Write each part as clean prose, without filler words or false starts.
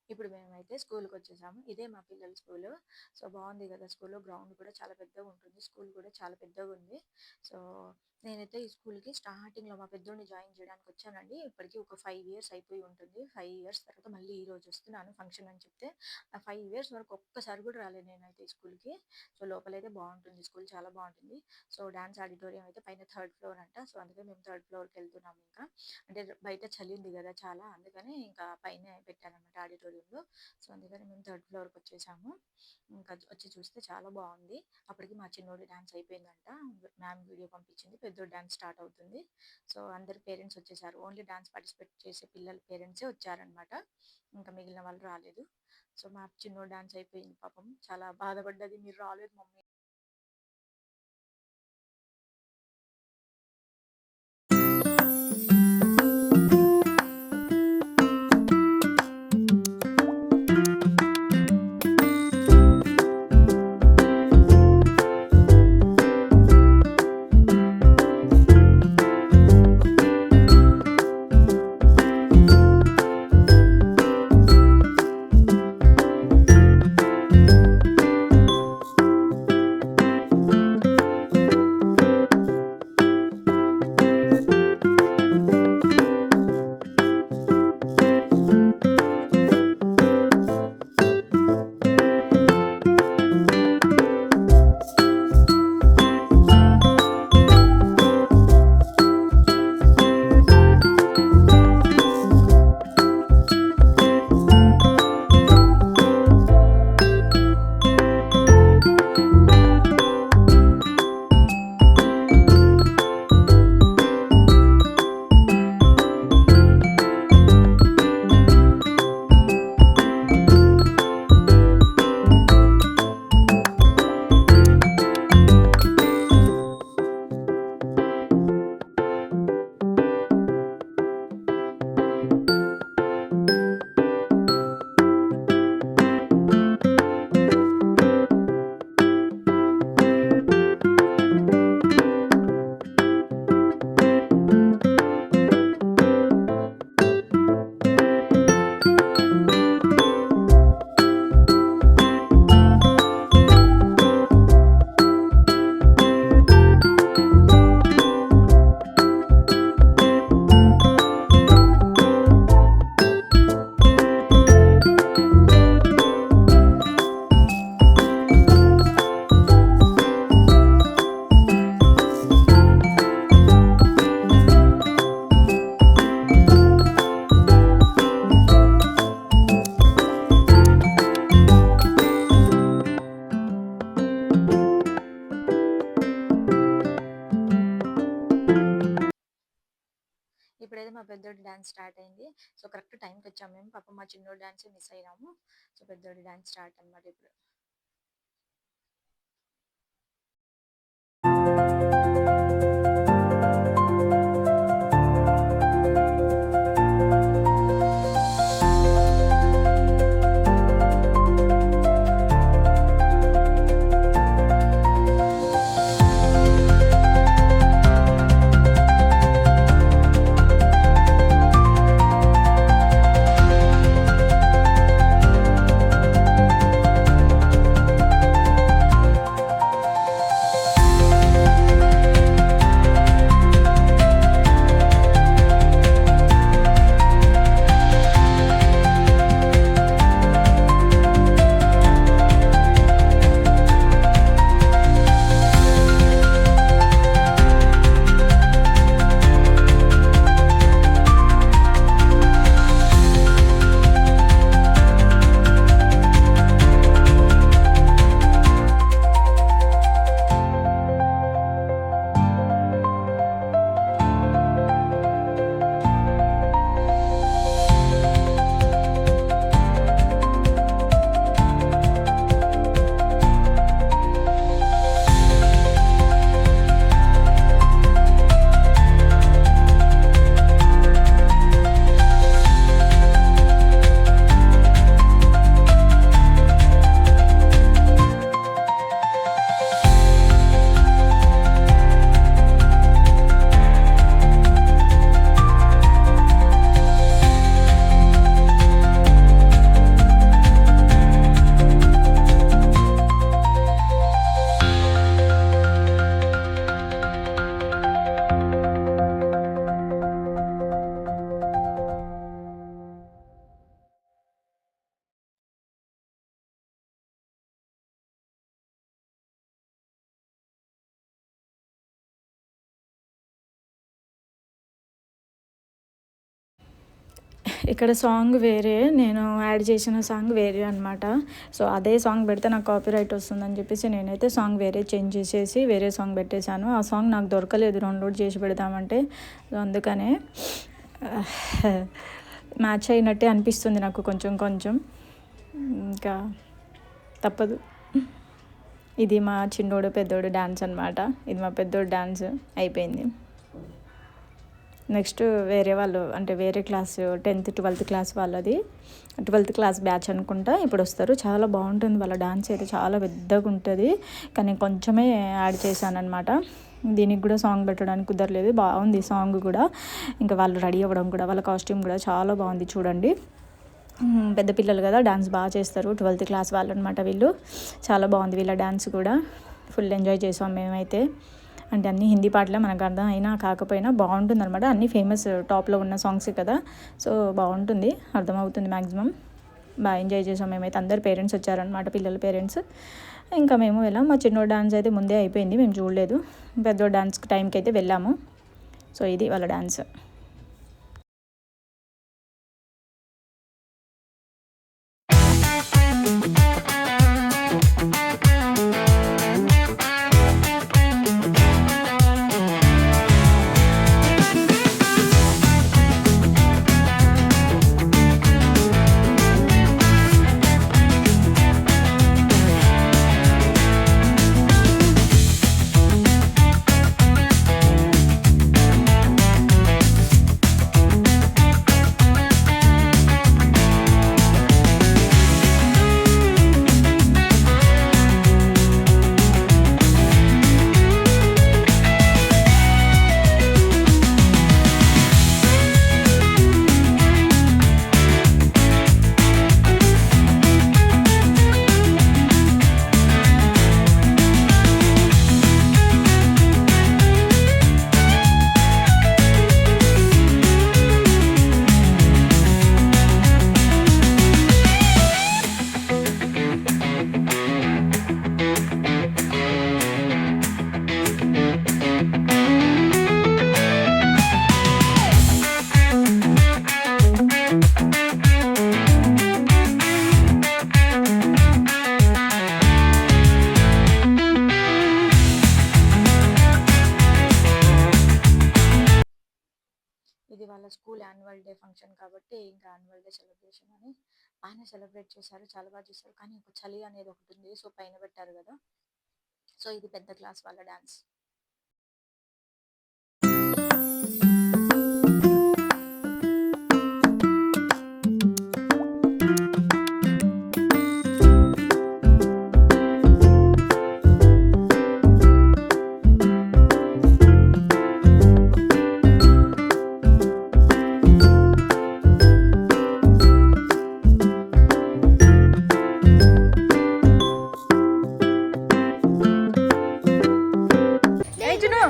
ఇప్పుడు మేమైతే స్కూల్‌కొచ్చేసాము. ఇదే మా పిల్లల స్కూలు. సో, బావుంది గదా! స్కూలు. గ్రౌండ్ కూడా చాలా పెద్దగుంటుంది. స్కూల్ కూడా చాలా పెద్దగుంది. సో, నేనైతే ఈ స్కూల్‌కి స్టార్టింగ్‌లో మా పెద్దోడిని జాయిన్ చేయడానికొచ్చానండి. ఇప్పటికి ఒక 5 ఇయర్స్ అయిపోయి ఉంటుంది. 5 ఇయర్స్ తర్వాత మళ్ళీ ఈరోజు వస్తున్నాను ఫంక్షన్ అని చెప్తే, ఆ 5 ఇయర్స్ వరకు ఒక్కసారి కూడా రాలేదు నేనైతే ఈ స్కూల్‌కి. సో, లోపలైతే బావుంటుంది. స్కూల్ చాలా బావుంటుంది. సో, డాన్స్ ఆడిటోరియం అయితే పైన థర్డ్ ఫ్లోర్ అంట. సో, అందుకే మేము థర్డ్ ఫ్లోర్‌కెళ్తున్నాము ఇంకా. అంటే బయట చలి ఉంది గదా! చాలా. అందుకని ఇంకా పైనే పెట్టారనమాట ఆడిటోరియంలో. సో, అందుకని మేము థర్డ్ ఫ్లోర్‌కొచ్చేసాము. ఇంకా వచ్చి చూస్తే చాలా బావుంది. అప్పటికి మా చిన్నోడి డాన్స్ అయిపోయిందంట. మ్యామ్ వీడియో పంపించింది. పెద్దోడి డాన్స్ స్టార్ట్ అవుతుంది. సో, అందరి పేరెంట్స్ వచ్చేసారు. ఓన్లీ డాన్స్ పార్టిసిపేట్ చేసే పిల్లల పేరెంట్సే వచ్చారనమాట. ఇంకా మిగిలిన వాళ్ళు రాలేదు. సో, మా చిన్నోడి డాన్స్ అయిపోయింది పాపం. చాలా బాధపడ్డది. మీరు రాలేదు మమ్మీ. ఇప్పుడైతే మా పెద్దోడి డాన్స్ స్టార్ట్ అయింది. సో, కరెక్ట్ టైంకొచ్చాము మేము. పాపం మా చిన్నోడి డాన్సే మిస్ అయినాము. సో, పెద్దోడి డాన్స్ స్టార్ట్ అనమాట ఇప్పుడు. ఇక్కడ సాంగ్ వేరే, నేను యాడ్ చేసిన సాంగ్ వేరే అనమాట. సో అదే సాంగ్ పెడితే నాకు కాపీరైట్ వస్తుందని చెప్పేసి నేనైతే సాంగ్ వేరే చేంజ్ చేసేసి వేరే సాంగ్ పెట్టేశాను. ఆ సాంగ్ నాకు దొరకలేదు డౌన్లోడ్ చేసి పెడదామంటే. సో అందుకనే మ్యాచ్ అయినట్టే అనిపిస్తుంది నాకు కొంచెం కొంచెం, ఇంకా తప్పదు. ఇది మా చిన్నోడు పెద్దోడు డ్యాన్స్ అనమాట. ఇది మా పెద్దోడు డ్యాన్స్ అయిపోయింది. నెక్స్ట్ వేరే వాళ్ళు అంటే వేరే క్లాస్ 10th 12th క్లాస్ వాళ్ళది, 12th క్లాస్ బ్యాచ్ అనుకుంటా ఇప్పుడు వస్తారు. చాలా బాగుంటుంది వాళ్ళ డాన్స్ అయితే, చాలా పెద్దగా ఉంటుంది. కానీ కొంచెమే యాడ్ చేశాను అనమాట. దీనికి కూడా సాంగ్ పెట్టడానికి కుదరలేదు. బాగుంది సాంగ్ కూడా. ఇంకా వాళ్ళు రెడీ అవ్వడం కూడా, వాళ్ళ కాస్ట్యూమ్ కూడా చాలా బాగుంది చూడండి. పెద్ద పిల్లలు కదా, డాన్స్ బాగా చేస్తారు. 12th క్లాస్ వాళ్ళు అనమాట వీళ్ళు. చాలా బాగుంది వీళ్ళ డాన్స్ కూడా. ఫుల్ ఎంజాయ్ చేసాం మేమైతే. అంటే అన్ని హిందీ పాటలే, మనకు అర్థం అయినా కాకపోయినా బాగుంటుంది అనమాట. అన్నీ ఫేమస్ టాప్లో ఉన్న సాంగ్స్ కదా, సో బాగుంటుంది, అర్థమవుతుంది మ్యాక్సిమం. బాగా ఎంజాయ్ చేసాం మేమైతే. అందరు పేరెంట్స్ వచ్చారనమాట, పిల్లల పేరెంట్స్. ఇంకా మేము వెళ్ళాం. మా చిన్నోడు డాన్స్ అయితే ముందే అయిపోయింది, మేము చూడలేదు. పెద్దోడు డాన్స్ టైంకి అయితే వెళ్ళాము. సో ఇది వాళ్ళ డాన్స్. ఇది వాళ్ళ స్కూల్ యాన్యువల్ డే ఫంక్షన్ కాబట్టి ఇంకా యాన్యువల్ డే సెలబ్రేషన్ అని బాగానే సెలబ్రేట్ చేశారు, చాలా బాగా చేశారు. కానీ ఒక చలి అనేది ఒకటి ఉంది, సో పైన పెట్టారు కదా. సో ఇది పెద్ద క్లాస్ వాళ్ళ డాన్స్.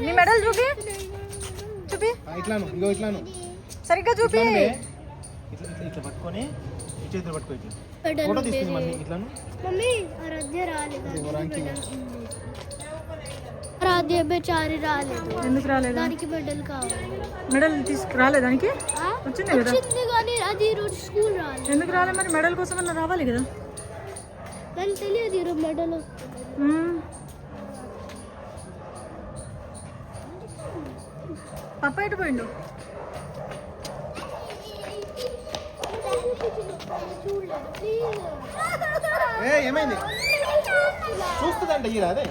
నీ మెడల్ చూపి చూపి, ఇట్లాను ఇగో ఇట్లాను సరిగ్గా చూపి. ఇట్లా ఇట్లా పట్టుకొని ఈ చేతులు పట్టుకో, ఇట్లా ఫోటో తీసుకుంది మమ్మీ. ఇట్లాను మమ్మీ ఆరాధ్య రాలేదు, ఆరాధ్య బేచారి రాలేదు. ఎందుకు రాలేదు? దానికి మెడల్ కావాలి. మెడల్ తీసుకురాలేదు దానికి? వచ్చింది కదా, వచ్చింది కానీ అది ఈరోజు స్కూల్ రాలేదు. ఎందుకు రాలేదు మరి? మెడల్ కోసం అన్న రావాలి కదా. దానికి తెలియదు ఈరోజు మెడల్ పప్ప ఎటు పోయిండు? ఏమైంది చూస్తుందంట ఈ రాదే.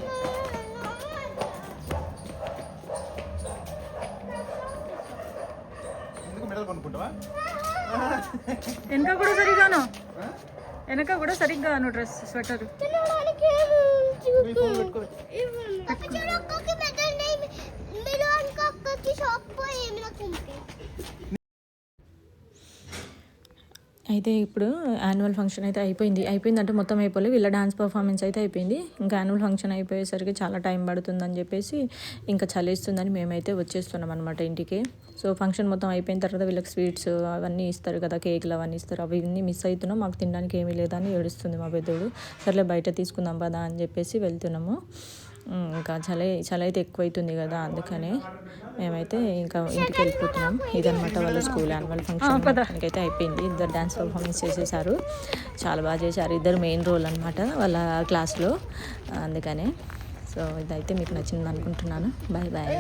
ఎందుకు మెడల్ కొనుక్కుంటావా? వెనక కూడా సరిగ్గాను, వెనక కూడా సరిగ్గాను డ్రెస్ స్వెటర్. అయితే ఇప్పుడు యాన్యువల్ ఫంక్షన్ అయితే అయిపోయిందంటే మొత్తం అయిపోలేదు. వీళ్ళ డాన్స్ పర్ఫార్మెన్స్ అయితే అయిపోయింది. ఇంకా యాన్యువల్ ఫంక్షన్ అయిపోయేసరికి చాలా టైం పడుతుందని చెప్పేసి ఇంకా చలిస్తుందని మేమైతే వచ్చేస్తున్నాం అనమాట ఇంటికి. సో ఫంక్షన్ మొత్తం అయిపోయిన తర్వాత వీళ్ళకి స్వీట్స్ అవన్నీ ఇస్తారు కదా, కేకులు అవన్నీ ఇస్తారు. అవన్నీ మిస్ అవుతున్నాం, మాకు తినడానికి ఏమీ లేదని ఏడుస్తుంది మా పెద్దోడు. సర్లే బయట తీసుకుందాం పదా అని చెప్పేసి వెళ్తున్నాము. ఇంకా చలి అయితే ఎక్కువైతుంది కదా, అందుకనే మేమైతే ఇంకా ఇంటికి వెళ్ళిపోతున్నాం. ఇదనమాట వాళ్ళ స్కూల్ యాన్యువల్ ఫంక్షన్ అయితే అయిపోయింది. ఇద్దరు డ్యాన్స్ పర్ఫార్మెన్స్ చేసేసారు, చాలా బాగా చేశారు. ఇద్దరు మెయిన్ రోల్ అనమాట వాళ్ళ క్లాస్లో, అందుకనే. సో ఇదైతే మీకు నచ్చింది అనుకుంటున్నాను. Bye bye.